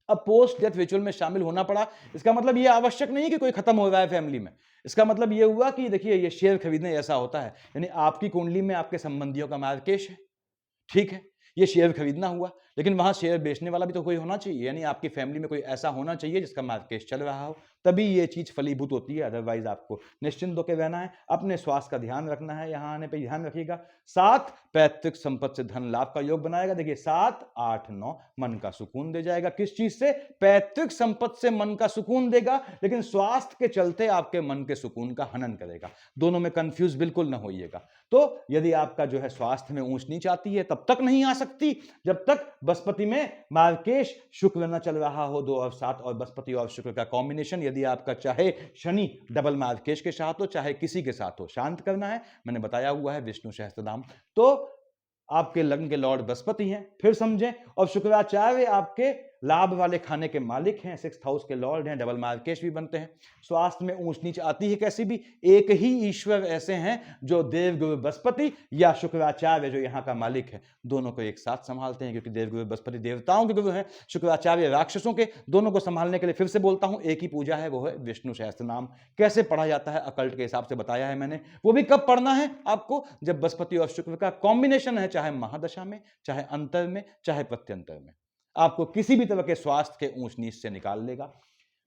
अब पोस्ट डेथ रिचुअल में शामिल होना पड़ा। इसका मतलब ये आवश्यक नहीं है कि कोई खत्म हो रहा है फैमिली में, इसका मतलब ये हुआ कि देखिए ये शेयर खरीदने ऐसा होता है, यानी आपकी कुंडली में आपके संबंधियों का मार्केश है, ठीक है, ये शेयर खरीदना हुआ, लेकिन वहां शेयर बेचने वाला भी तो कोई होना चाहिए, यानी आपकी फैमिली में कोई ऐसा होना चाहिए जिसका मार्केट चल रहा हो, तभी ये चीज फलीभूत होती है। अदरवाइज आपको निश्चिंत होकर रहना है, अपने स्वास्थ्य का ध्यान रखना है, यहां आने पर ध्यान रखिएगा। 7 पैतृक संपत्ति से धन लाभ का योग बनाएगा। देखिए 7, 8, 9 मन का सुकून दे जाएगा। किस चीज से, पैतृक संपत्ति से मन का सुकून देगा, लेकिन स्वास्थ्य के चलते आपके मन के सुकून का हनन करेगा। दोनों में कंफ्यूज बिल्कुल न होइएगा। तो यदि आपका जो है स्वास्थ्य में ऊंच नीच आती है, तब तक नहीं आ सकती जब तक बृहस्पति में मार्केश शुक्र न चल रहा हो। 2 और 7 और बृहस्पति और शुक्र का कॉम्बिनेशन, यदि आपका चाहे शनि डबल मार्केश के साथ हो, चाहे किसी के साथ हो, शांत करना है। मैंने बताया हुआ है विष्णु सहस्त्रनाम। तो आपके लग्न के लॉर्ड बृहस्पति हैं, फिर समझें, और शुक्राचार्य आपके लाभ वाले खाने के मालिक हैं, 6th हाउस के लॉर्ड हैं, डबल मार्केश भी बनते हैं। स्वास्थ्य में ऊंच नीच आती है कैसी भी, एक ही ईश्वर ऐसे हैं जो देवगुरु बृहस्पति या शुक्राचार्य जो यहाँ का मालिक है, दोनों को एक साथ संभालते हैं, क्योंकि देवगुरु बृहस्पति देवताओं के गुरु हैं, शुक्राचार्य राक्षसों के। दोनों को संभालने के लिए फिर से बोलता हूं, एक ही पूजा है, वो है विष्णु सहस्त्रनाम। कैसे पढ़ा जाता है, अकल्ट के हिसाब से बताया है मैंने, वो भी कब पढ़ना है आपको, जब बृहस्पति और शुक्र का कॉम्बिनेशन है, चाहे महादशा में, चाहे अंतर में, चाहे प्रत्यंतर में, आपको किसी भी तरह के स्वास्थ्य के ऊंच नीच से निकाल लेगा।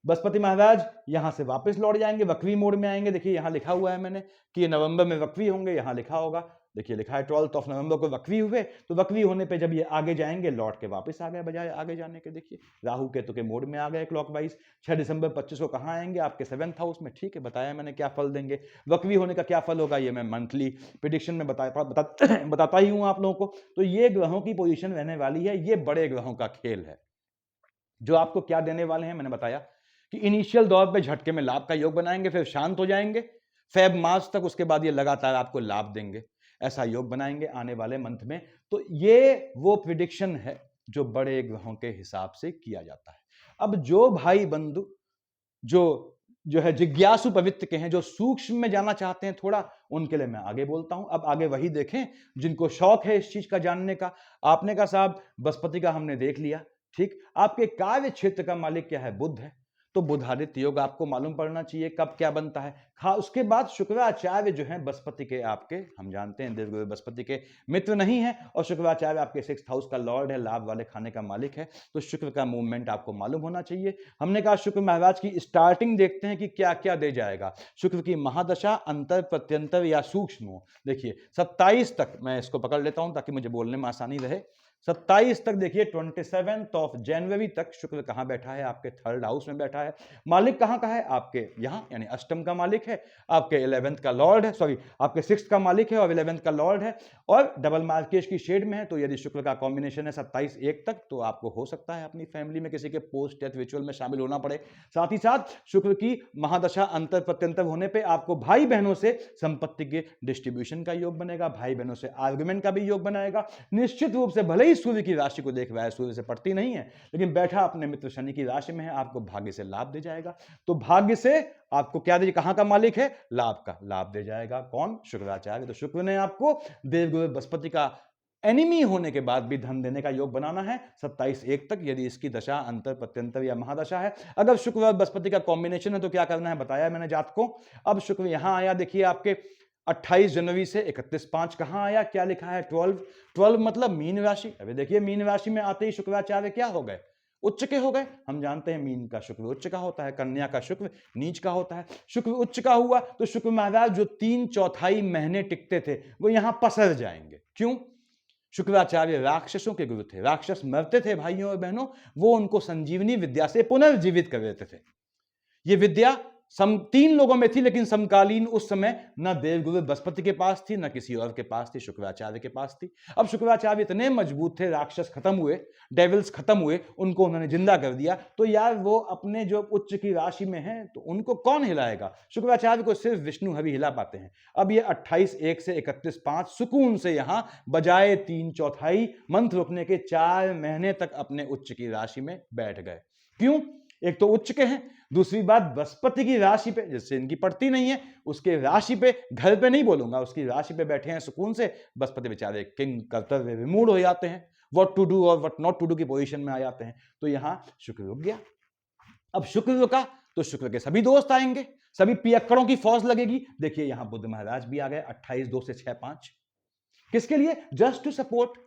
बृहस्पति महाराज यहां से वापस लौट जाएंगे, वक्री मोड में आएंगे। देखिए यहां लिखा हुआ है मैंने कि ये नवंबर में वक्री होंगे, यहां लिखा होगा देखिए लिखा है 12 नवंबर को वक्री हुए, तो वक्री होने पे जब ये आगे जाएंगे लौट के वापस आ गए बजाय आगे जाने के। देखिए राहु केतु के मोड में आ गए क्लॉकवाइज। 6 दिसंबर 25 को कहाँ आएंगे? आपके 7th हाउस में। ठीक है, बताया मैंने क्या फल देंगे। वक्री होने का क्या फल होगा ये मैं मंथली प्रिडिक्शन में बताता ही हूं आप लोगों को। तो ये ग्रहों की पोजीशन रहने वाली है, ये बड़े ग्रहों का खेल है। जो आपको क्या देने वाले हैं मैंने बताया कि इनिशियल दौर पे झटके में लाभ का योग बनाएंगे, फिर शांत हो जाएंगे फेब मार्च तक, उसके बाद ये लगातार आपको लाभ देंगे। ऐसा योग बनाएंगे आने वाले मंथ में। तो ये वो प्रिडिक्शन है जो बड़े ग्रहों के हिसाब से किया जाता है। अब जो भाई बंधु जो है जिज्ञासु पवित्र के हैं, जो सूक्ष्म में जाना चाहते हैं थोड़ा, उनके लिए मैं आगे बोलता हूं। अब आगे वही देखें जिनको शौक है इस चीज का जानने का। आपने कहा साहब बृहस्पति का हमने देख लिया, ठीक। आपके कार्य क्षेत्र का मालिक क्या है? बुध है। तो बुधादित्य योग आपको मालूम पड़ना चाहिए कब क्या बनता है। हाँ, उसके बाद शुक्राचार्य जो है बृहस्पति के, आपके हम जानते हैं देवगुरु बृहस्पति के मित्र नहीं है, और शुक्राचार्य आपके 6th हाउस का लॉर्ड है, लाभ वाले खाने का मालिक है। तो शुक्र का मूवमेंट आपको मालूम होना चाहिए। हमने कहा शुक्र महाराज की स्टार्टिंग देखते हैं कि क्या क्या दे जाएगा। शुक्र की महादशा अंतर प्रत्यंतर या सूक्ष्म। देखिए 27 तक मैं इसको पकड़ लेता हूं ताकि मुझे बोलने में आसानी रहे। 27 तक देखिए 27 जनवरी तक शुक्र कहां बैठा है? आपके 3rd हाउस में बैठा है। मालिक कहां का है? आपके यहां, यानी अष्टम का मालिक है, आपके 11th का लॉर्ड है, सॉरी आपके 6th का मालिक है और 11th का लॉर्ड है, और डबल मार्केज की शेड में है। तो यदि शुक्र का कॉम्बिनेशन है 27-1 तक, तो आपको हो सकता है अपनी फैमिली में किसी के पोस्ट डेथ रिचुअल में शामिल होना पड़े। साथ ही साथ शुक्र की महादशा अंतर प्रत्यंतर होने पर आपको भाई बहनों से संपत्ति के डिस्ट्रीब्यूशन का योग बनेगा, भाई बहनों से आर्गुमेंट का भी योग बनाएगा। निश्चित रूप से भले ही सूर्य की राशि को देख रहा है, सूर्य से पड़ती नहीं है, लेकिन बैठा अपने मित्र शनि की राशि में है, आपको भाग्य से लाभ दे जाएगा। तो भाग्य से आपको क्या दे, कहां का मालिक है? लाभ का लाभ दे जाएगा। कौन? शुक्राचार्य। तो शुक्र ने आपको देवगुरु बृहस्पति का एनिमी होने के बाद भी धन देने का योग बनाना है 27-1 तक, यदि इसकी दशा अंतर प्रत्यंतर या महादशा है। अगर शुक्र और बृहस्पति का कॉम्बिनेशन है तो क्या करना है बताया मैंने जात को। अब शुक्र यहां आया, देखिए आपके 28 जनवरी से 31/5 कहां आया? क्या लिखा है? 12 मतलब मीन राशि। अभी देखिए मीन राशि में आते ही शुक्राचार्य क्या हो गए? उच्च के हो गए। हम जानते हैं मीन का शुक्र उच्च का होता है, कन्या का शुक्र नीच का होता है। शुक्र उच्च का हुआ तो शुक्र महाराज जो 3/4 महीने टिकते थे वो यहां पसर जाएंगे। क्यों? शुक्राचार्य राक्षसों के गुरु थे, राक्षस मरते थे भाइयों और बहनों, वो उनको संजीवनी विद्या से पुनर्जीवित कर देते थे। ये विद्या 3 लोगों में थी, लेकिन समकालीन उस समय न देवगुरु बृहस्पति के पास थी, न किसी और के पास थी, शुक्राचार्य के पास थी। अब शुक्राचार्य इतने मजबूत थे, राक्षस खत्म हुए, डेविल्स खत्म हुए, उनको उन्होंने जिंदा कर दिया। तो यार वो अपने जो उच्च की राशि में है तो उनको कौन हिलाएगा? शुक्राचार्य को सिर्फ विष्णु हरि हिला पाते हैं। अब ये 28-1 से 31/5 सुकून से यहां बजाय 3/4 मंथ रुकने के 4 महीने तक अपने उच्च की राशि में बैठ गए। क्यों? एक तो उच्च के हैं, दूसरी बात बृहस्पति की राशि पे, जिससे इनकी पड़ती नहीं है, उसके राशि पे, घर पे नहीं बोलूंगा, उसकी राशि पे बैठे हैं सुकून से। बृहस्पति बेचारे किंग कर्तव्य विमूढ़ हो जाते हैं, व्हाट टू डू और व्हाट नॉट टू डू की पोजीशन में आ जाते हैं। तो यहां शुक्र रुक गया। अब शुक्र रुका तो शुक्र के सभी दोस्त आएंगे, सभी पियक्कड़ों की फौज लगेगी। देखिए यहां बुध महाराज भी आ गए 28-2 से 6/5। किसके लिए? जस्ट टू सपोर्ट,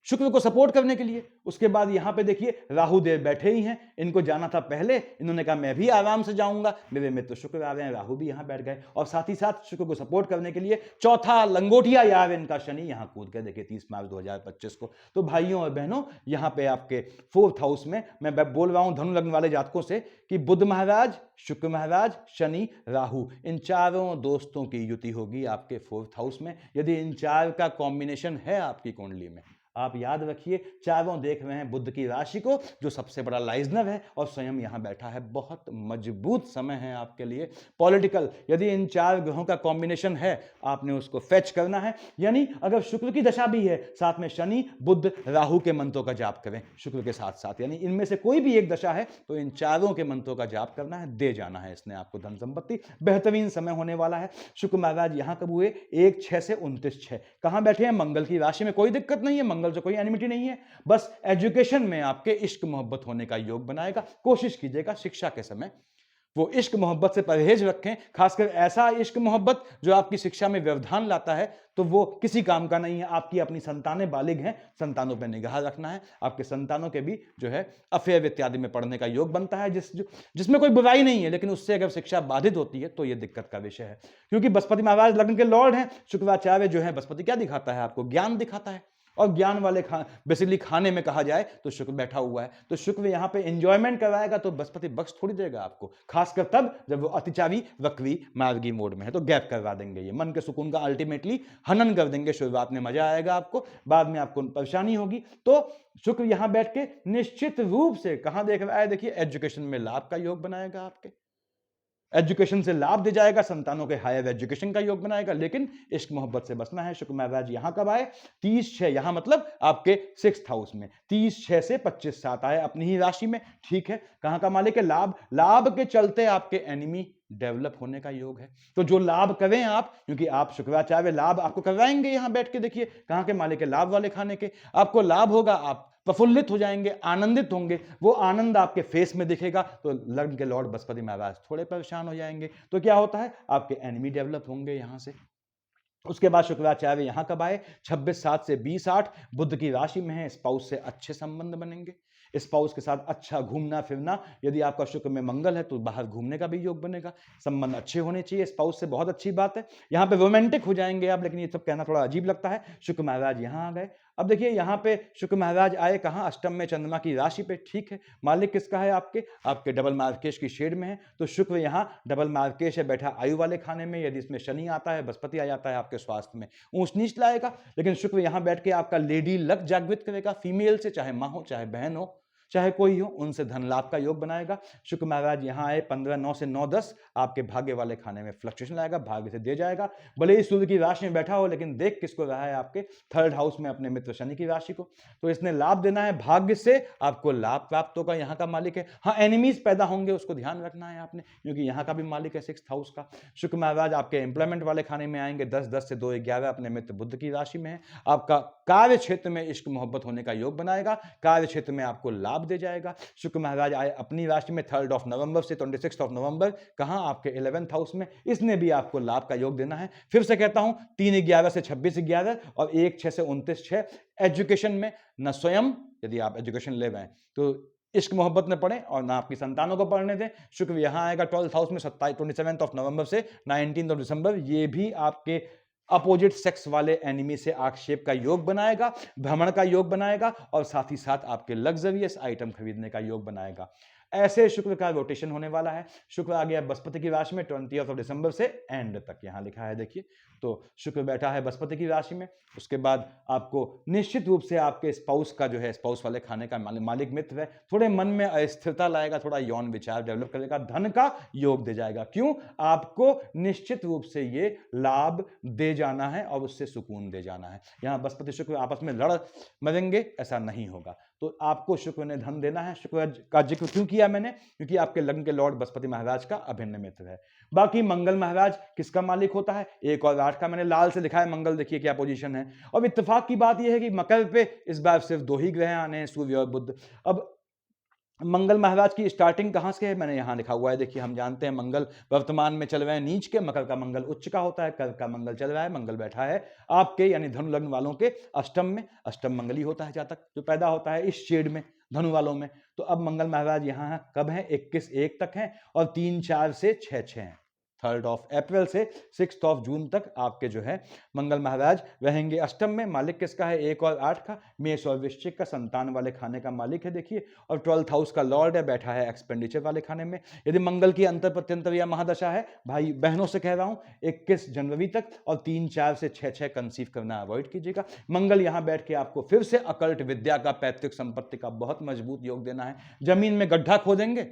शुक्र को सपोर्ट करने के लिए। उसके बाद यहां पे देखिए राहु देव बैठे ही हैं, इनको जाना था पहले, इन्होंने कहा मैं भी आराम से जाऊंगा, मेरे मित्र शुक्र आ रहे हैं, राहु भी यहां बैठ गए। और साथ ही साथ शुक्र को सपोर्ट करने के लिए चौथा लंगोटिया यार इनका शनि यहां कूद गए, देखिए 30 मार्च 2025 को। तो भाइयों और बहनों यहां पे आपके 4th हाउस में मैं बोल रहा हूं धनु लग्न वाले जातकों से कि बुध महाराज, शुक्र महाराज, शनि, राहु, इन चारों दोस्तों की युति होगी आपके 4th हाउस में। यदि इन चार का कॉम्बिनेशन है आपकी कुंडली में, आप याद रखिए चारों देख रहे हैं बुध की राशि को, जो सबसे बड़ा लाइजनर है और स्वयं यहां बैठा है। बहुत मजबूत समय है आपके लिए पॉलिटिकल। यदि इन 4 ग्रहों का कॉम्बिनेशन है, आपने उसको फेच करना है। यानी अगर शुक्र की दशा भी है, साथ में शनि, बुध, राहु के मंत्रों का जाप करें शुक्र के साथ साथ। यानी इनमें से कोई भी एक दशा है तो इन चारों के मंत्रों का जाप करना है, दे जाना है इसने आपको धन संपत्ति। बेहतरीन समय होने वाला है। शुक्र महाराज यहां कब हुए? 1/6 से 29/6। कहां बैठे हैं? मंगल की राशि में। कोई दिक्कत नहीं है, मंगल से कोई एनिमिटी नहीं है, बस एजुकेशन में आपके इश्क मोहब्बत होने का योग बनाएगा। कोशिश कीजिएगा शिक्षा के समय वो इश्क मोहब्बत से परहेज रखें, खासकर ऐसा इश्क मोहब्बत जो आपकी शिक्षा में व्यवधान लाता है, तो वो किसी काम का नहीं है। आपकी अपनी संतानें बालिग हैं, संतानों पर निगाह रखना है, आपके संतानों के भी जो है अफेयर इत्यादि में पढ़ने का योग बनता है, जिसमें कोई बुराई नहीं है, लेकिन उससे अगर शिक्षा बाधित होती है तो ये दिक्कत का विषय है। क्योंकि बृहस्पति महाराज लग्न के लॉर्ड हैं, शुक्राचार्य जो है, बृहस्पति क्या दिखाता है आपको? ज्ञान दिखाता है, और ज्ञान वाले बेसिकली खाने में कहा जाए तो शुक्र बैठा हुआ है, तो शुक्र यहां पे एंजॉयमेंट करवाएगा, तो बृहस्पति बख्श थोड़ी देगा आपको, खासकर तब जब वो अतिचारी वक्री मार्गी मोड में है, तो गैप करवा देंगे, ये मन के सुकून का अल्टीमेटली हनन कर देंगे। शुरुआत में मजा आएगा आपको, बाद में आपको परेशानी होगी। तो शुक्र यहां बैठ के निश्चित रूप से कहां देख रहा है? देखिए, एजुकेशन में लाभ का योग बनाएगा, आपके एजुकेशन से लाभ दे जाएगा, संतानों के हायर एजुकेशन का योग बनाएगा, लेकिन इश्क मोहब्बत से बचना है। शुक्र महाराज यहां कब आए? 30/6, यहां मतलब आपके 6th हाउस में 30/6 से 25/7 आए अपनी ही राशि में। ठीक है, कहां का मालिक है? लाभ। लाभ के चलते आपके एनिमी डेवलप होने का योग है, तो जो लाभ करें आप, क्योंकि आप शुक्राचार्य लाभ आपको करवाएंगे यहां बैठ के। देखिए कहां के मालिक है? लाभ वाले खाने के। आपको लाभ होगा, आप प्रफुल्लित हो जाएंगे, आनंदित होंगे, वो आनंद आपके फेस में दिखेगा। तो लग्न के लॉर्ड बृहस्पति महाराज थोड़े परेशान हो जाएंगे, तो क्या होता है? आपके एनिमी डेवलप होंगे यहां से। उसके बाद शुक्राचार्य यहां कब आए? 26/7 से 20/8, बुध की राशि में है, स्पाउस से अच्छे संबंध बनेंगे, स्पाउस के साथ अच्छा घूमना फिरना। यदि आपका शुक्र में मंगल है तो बाहर घूमने का भी योग बनेगा, संबंध अच्छे होने चाहिए स्पाउस से, बहुत अच्छी बात है। यहां पे रोमांटिक हो जाएंगे आप, लेकिन ये सब कहना थोड़ा अजीब लगता है। शुक्र महाराज यहां आ गए। अब देखिए यहां पे शुक्र महाराज आए कहां? अष्टम में, चंद्रमा की राशि पे। ठीक है, मालिक किसका है? आपके डबल मार्केश की शेड में है, तो शुक्र यहां डबल मार्केश है बैठा आयु वाले खाने में। यदि इसमें शनि आता है, बृहस्पति आ जाता है, आपके स्वास्थ्य में ऊंच नीच लाएगा, लेकिन शुक्र यहां बैठ के आपका लेडी लक जागृत करेगा, फीमेल से, चाहे मां हो, चाहे बहन हो, चाहे कोई हो, उनसे धन लाभ का योग बनाएगा। शुक्र महाराज यहां आए 15/9 से 9/10, आपके भाग्य वाले खाने में फ्लक्चुएशन लाएगा, भाग्य से दे जाएगा। भले ही सूर्य की राशि में बैठा हो, लेकिन देख किसको रहा है? आपके 3rd हाउस में, अपने मित्र शनि की राशि को, तो इसने लाभ देना है, भाग्य से आपको लाभ प्राप्त होगा। यहां का मालिक है, हाँ एनिमीज पैदा होंगे, उसको ध्यान रखना है आपने, क्योंकि यहां का भी मालिक है 6th हाउस का। शुक्र महाराज आपके एम्प्लॉयमेंट वाले खाने में आएंगे 10/10 से 2/11, अपने मित्र बुध की राशि में है। आपका कार्य क्षेत्र में इश्क मोहब्बत होने का योग बनाएगा, कार्य क्षेत्र में आपको लाभ दे जाएगा। शुक्र महाराज आए अपनी राशि में 3rd ऑफ नवंबर से 26th ऑफ नवंबर, कहां? आपके 11th हाउस में, इसने भी आपको लाभ का योग देना है। फिर से कहता हूं, 3/11 से 26/11 और 1/6 से 29/6। एजुकेशन में न स्वयं, यदि आप एजुकेशन ले रहे हैं तो इश्क मोहब्बत में पढ़ें, और ना आपकी संतानों को पढ़ने दें। शुक्र यहां आएगा 12th हाउस में 27 ऑफ नवंबर से 19 ऑफ दिसंबर, ये भी आपके अपोजिट सेक्स वाले एनिमी से आक्षेप का योग बनाएगा, भ्रमण का योग बनाएगा, और साथ ही साथ आपके लग्जरियस आइटम खरीदने का योग बनाएगा। ऐसे शुक्र का रोटेशन होने वाला है। शुक्र आ गया बृहस्पति की राशि में 20 ऑफ दिसंबर से एंड तक, यहां लिखा है देखिए, तो शुक्र बैठा है बृहस्पति की राशि में। उसके बाद आपको निश्चित रूप से आपके स्पाउस का जो है, स्पाउस वाले खाने का मालिक मित्र है, थोड़े मन में अस्थिरता लाएगा, थोड़ा यौन विचार डेवलप करेगा, धन का योग दे जाएगा। क्यों? आपको निश्चित रूप से ये लाभ दे जाना है और उससे सुकून दे जाना है। यहां बृहस्पति शुक्र आपस में लड़ मरेंगे, ऐसा नहीं होगा। तो आपको शुक्र ने धन देना है। शुक्र का जिक्र क्यों किया मैंने? क्योंकि आपके लग्न के लॉर्ड बृहस्पति महाराज का अभिन्न मित्र है। बाकी मंगल महाराज किसका मालिक होता है? 1 और 8 का, मैंने लाल से लिखा है मंगल, देखिए क्या पोजीशन है। और इत्तेफाक की बात यह है कि मकर पे इस बार सिर्फ 2 ही ग्रह आने हैं, सूर्य और बुध। अब मंगल महाराज की स्टार्टिंग कहां से है? मैंने यहां लिखा हुआ है, देखिए हम जानते हैं मंगल वर्तमान में चल रहे हैं नीच के, मकर का मंगल उच्च का होता है, कर्क का मंगल चल रहा है, मंगल बैठा है आपके यानी धनु लग्न वालों के अष्टम में। अष्टम मंगल ही होता है जातक जो पैदा होता है इस शेड में, धनु वालों में। तो अब मंगल महाराज यहां है, कब है? 21/1 तक है, और 3/4 से 6/6 है। 3rd ऑफ अप्रैल से 6th ऑफ जून तक आपके जो है मंगल महाराज रहेंगे अष्टम में। मालिक किसका है? 1 और 8 का, मेष और वृश्चिक का, संतान वाले खाने का मालिक है देखिए, और 12th हाउस का लॉर्ड है, बैठा है एक्सपेंडिचर वाले खाने में। यदि मंगल की अंतर प्रत्यंतर या महादशा है, भाई बहनों से कह रहा हूं, 21 जनवरी तक, और 3/4 से 6/6 कंसीव करना अवॉइड कीजिएगा। मंगल यहां बैठ के आपको फिर से अकल्ट विद्या का, पैतृक संपत्ति का बहुत मजबूत योग देना है। जमीन में गड्ढा खोदेंगे,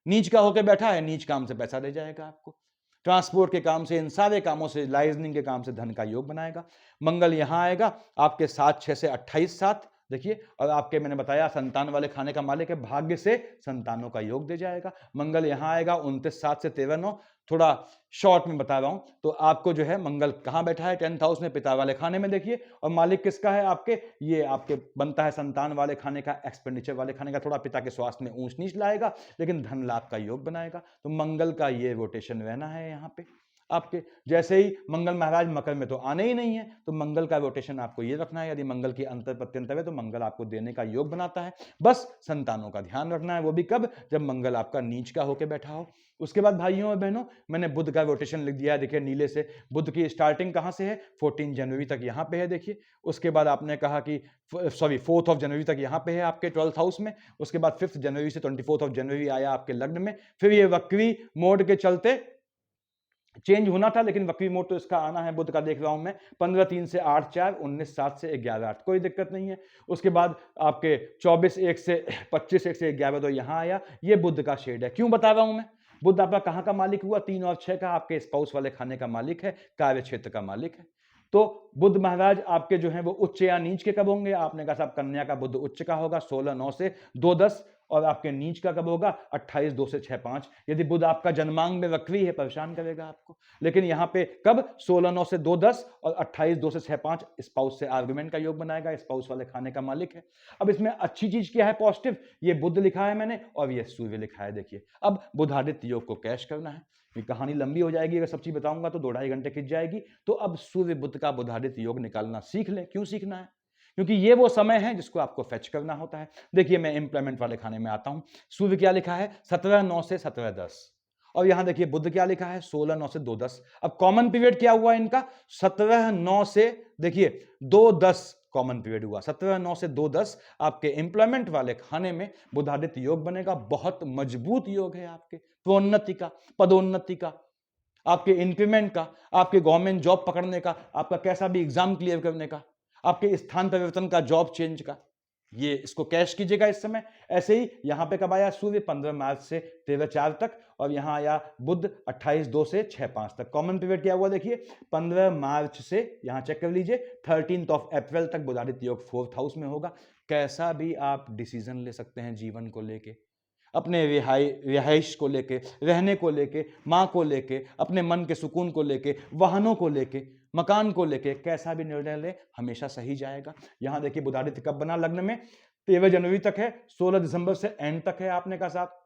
नीच का होकर बैठा है, नीच काम से पैसा दे जाएगा आपको, ट्रांसपोर्ट के काम से, इन सारे कामों से, लाइजनिंग के काम से धन का योग बनाएगा। मंगल यहां आएगा आपके 7/6 से 28/7, देखिए, और आपके मैंने बताया संतान वाले खाने का मालिक है, भाग्य से संतानों का योग दे जाएगा। मंगल यहां आएगा 29/7 से 13/9, थोड़ा शॉर्ट में बता रहा हूं तो आपको जो है मंगल कहां बैठा है 10th हाउस में, पिता वाले खाने में। देखिए, और मालिक किसका है आपके, ये आपके बनता है संतान वाले खाने का, एक्सपेंडिचर वाले खाने का, थोड़ा पिता के स्वास्थ्य में ऊंच नीच लाएगा लेकिन धन लाभ का योग बनाएगा। तो मंगल का ये रोटेशन रहना है यहां पे आपके। जैसे ही मंगल महाराज मकर में तो आने ही नहीं है, तो मंगल का रोटेशन आपको ये रखना है। यदि मंगल की अंतर प्रत्यंतर है तो मंगल आपको देने का योग बनाता है। बस संतानों का ध्यान रखना है, वो भी कब, जब मंगल आपका नीच का होकर बैठा हो। उसके बाद भाइयों और बहनों, मैंने बुध का रोटेशन लिख दिया है, देखिए नीले से। बुध की स्टार्टिंग कहां से है, 14 जनवरी तक यहां पे है देखिए। उसके बाद आपने कहा कि 4 जनवरी तक यहां पे है आपके 12th हाउस में। उसके बाद 5 जनवरी से 24 जनवरी आया आपके लग्न में। फिर ये वक्री मोड के चलते चेंज होना था, लेकिन वक्री मोड तो इसका आना है, बुध का देख रहा हूं मैं, 15/3 से 8/4, 19/7 से 11/8, कोई दिक्कत नहीं है। उसके बाद आपके 24/1 से 25/1 से 11/2 यहां आया, ये बुध का शेड है। क्यों बता रहा हूं मैं, बुध आपका कहां का मालिक हुआ, 3 और 6 का, आपके स्पाउस वाले खाने का मालिक है, कार्य क्षेत्र का मालिक है। तो बुध महाराज आपके जो है वो उच्च या नीच के कब होंगे, आपने कहा साहब कन्या का बुध उच्च का होगा 16/9 से 2/10, और आपके नीच का कब होगा 28/2 से 6/5। यदि बुध आपका जन्मांग में वक्री है, परेशान करेगा आपको, लेकिन यहां पे कब 16/9 से 2/10 और 28/2 से 6/5 स्पाउस से आर्गुमेंट का योग बनाएगा, स्पाउस वाले खाने का मालिक है। अब इसमें अच्छी चीज क्या है, पॉजिटिव, ये बुध लिखा है मैंने और ये सूर्य लिखा है। देखिए, अब बुधादित्य योग को कैश करना है। ये कहानी लंबी हो जाएगी, अगर सब चीज बताऊंगा तो 2-2.5 घंटे खिंच जाएगी। तो अब सूर्य बुध का बुधादित्य योग निकालना सीख लें। क्यों सीखना है, क्योंकि ये वो समय है जिसको आपको फेच करना होता है। देखिए, मैं इंप्लीमेंट वाले खाने में आता हूं। सूर्य क्या लिखा है 17/9 से 17/10, और यहां देखिए बुध क्या लिखा है 16/9 से 2/10। अब कॉमन पीरियड क्या हुआ इनका, 17/9 से देखिए 2/10 कॉमन पीरियड हुआ, 17/9 से 2/10 आपके एम्प्लॉयमेंट वाले खाने में बुधादित्य योग बनेगा। बहुत मजबूत योग है आपके प्रोन्नति का, पदोन्नति का, आपके इंक्रीमेंट का, आपके गवर्नमेंट जॉब पकड़ने का, आपका कैसा भी एग्जाम क्लियर करने का, आपके स्थान परिवर्तन का, जॉब चेंज का, ये इसको कैश कीजिएगा इस समय। ऐसे ही यहां पे कब आया सूर्य 15 मार्च से 13/4 तक, और यहां आया बुध 28/2 से 6/5 तक। कॉमन पीरियड क्या हुआ देखिए 15 मार्च से, यहां चेक कर लीजिए, 13 अप्रैल तक बुधादित्य योग 4th हाउस में होगा। कैसा भी आप डिसीजन ले सकते हैं जीवन को लेके, अपने रिहाइश को लेके, रहने को लेके, माँ को लेके, अपने मन के सुकून को लेके, वाहनों को लेके, मकान को लेके, कैसा भी निर्णय ले हमेशा सही जाएगा। यहां देखिए बुधादित्य कब बना लग्न में, 13 जनवरी तक है, 16 दिसंबर से एंड तक है आपने कहा साहब,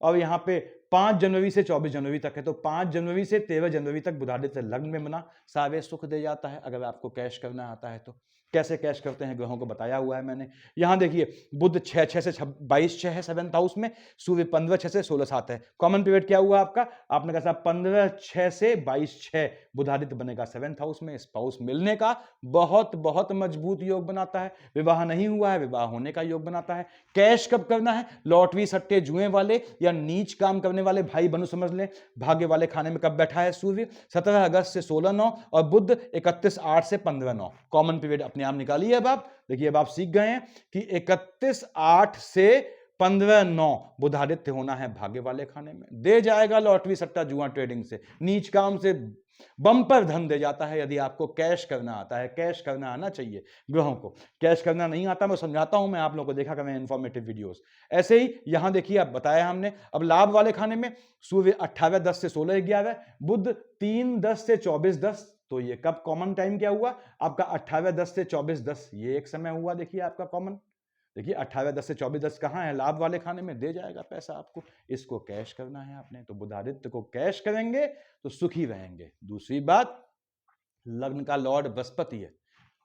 और यहां पे 5 जनवरी से 24 जनवरी तक है। तो 5 जनवरी से 13 जनवरी तक बुधादित्य लग्न में बना, सारे सुख दे जाता है। अगर आपको कैश करना आता है तो कैसे कैश करते हैं ग्रहों को बताया हुआ है मैंने। यहां देखिए बुध 6/6 से 22/6 है 7th हाउस में, सूर्य 15/6 से 16/7 है। कॉमन पीरियड क्या हुआ आपका, आपने कहा 15/6 से 22/6 बुधादित्य बनेगा 7th हाउस में, स्पाउस मिलने का बहुत बहुत मजबूत योग बनाता है। विवाह नहीं हुआ है, विवाह होने का योग बनाता है। कैश कब करना है, लॉटरी सट्टे जुए वाले या नीच काम करने वाले भाई बनो समझ लें। भाग्य वाले खाने में कब बैठा है सूर्य, 17 अगस्त से 16/9, और बुध 31/8 से 15/9। कॉमन पीरियड अपने आप निकालिए। अब आप देखिए, अब आप सीख गए हैं कि 31/8 से 15/9 बुधादित्य होना है भाग्य वाले खाने में, दे जाएगा लॉटरी सट्टा जुआ ट्रेडिंग से, नीच काम से बम्पर धन दे जाता है। यदि आपको कैश करना आता है, कैश करना आना चाहिए ग्रहों को। कैश करना नहीं आता, मैं समझाता हूं, मैं आप लोगों को देखा करें इंफॉर्मेटिव वीडियोस। ऐसे ही यहां देखिए, अब बताया हमने। अब लाभ वाले खाने में सूर्य 18/10 से 16/11, बुध 3/10 से 24/10। तो ये कब कॉमन टाइम क्या हुआ आपका 18/10 से 24/10, ये एक समय हुआ देखिए आपका कॉमन। देखिए 18/10 से 24/10 कहां है, लाभ वाले खाने में, दे जाएगा पैसा आपको। इसको कैश करना है आपने, तो बुधादित्य को कैश करेंगे तो सुखी रहेंगे। दूसरी बात, लग्न का लॉर्ड बृहस्पति है,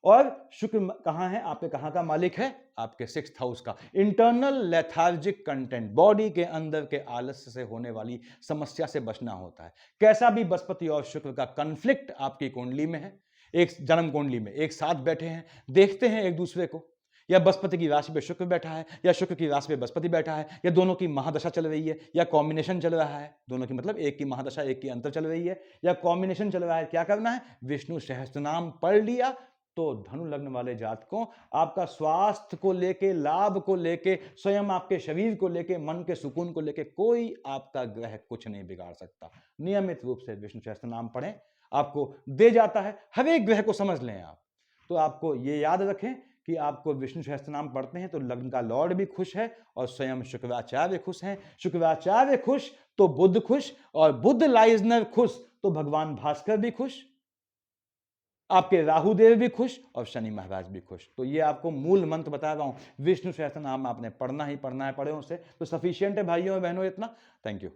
और शुक्र कहां है, आपके कहां का मालिक है, आपके 6th हाउस का। इंटरनल लेथार्जिक कंटेंट, बॉडी के अंदर के आलस्य से होने वाली समस्या से बचना होता है। कैसा भी बृहस्पति और शुक्र का कन्फ्लिक्ट आपकी कुंडली में है, एक जन्म कुंडली में एक साथ बैठे हैं, देखते हैं एक दूसरे को, या बृहस्पति की राशि पे शुक्र बैठा है, या शुक्र की राशि पे बृहस्पति बैठा है, या दोनों की महादशा चल रही है, या कॉम्बिनेशन चल रहा है, दोनों की मतलब एक की महादशा एक की अंतर चल रही है, या कॉम्बिनेशन चल रहा है। क्या करना है, विष्णु सहस्त्रनाम पढ़ लिया तो धनु लग्न वाले जातकों, आपका स्वास्थ्य को लेके, लाभ को लेके, स्वयं आपके शरीर को लेके, मन के सुकून को लेके कोई आपका ग्रह कुछ नहीं बिगाड़ सकता। नियमित रूप से विष्णु सहस्त्रनाम पढ़ें, आपको दे जाता है। हर एक ग्रह को समझ लें आप, तो आपको ये याद रखें कि आपको विष्णु सहस्त्रनाम पढ़ते हैं तो लग्न का लॉर्ड भी खुश है और स्वयं शुक्राचार्य खुश हैं। शुक्राचार्य खुश तो बुध खुश, और बुध लाइजनर खुश तो भगवान भास्कर भी खुश, आपके राहुदेव भी खुश और शनि महाराज भी खुश। तो ये आपको मूल मंत्र बता रहा हूं, विष्णु सहस्त्रनाम आपने पढ़ना ही पढ़ना है, पढ़े उसे तो सफिशियंट है भाइयों और बहनों इतना। Thank you.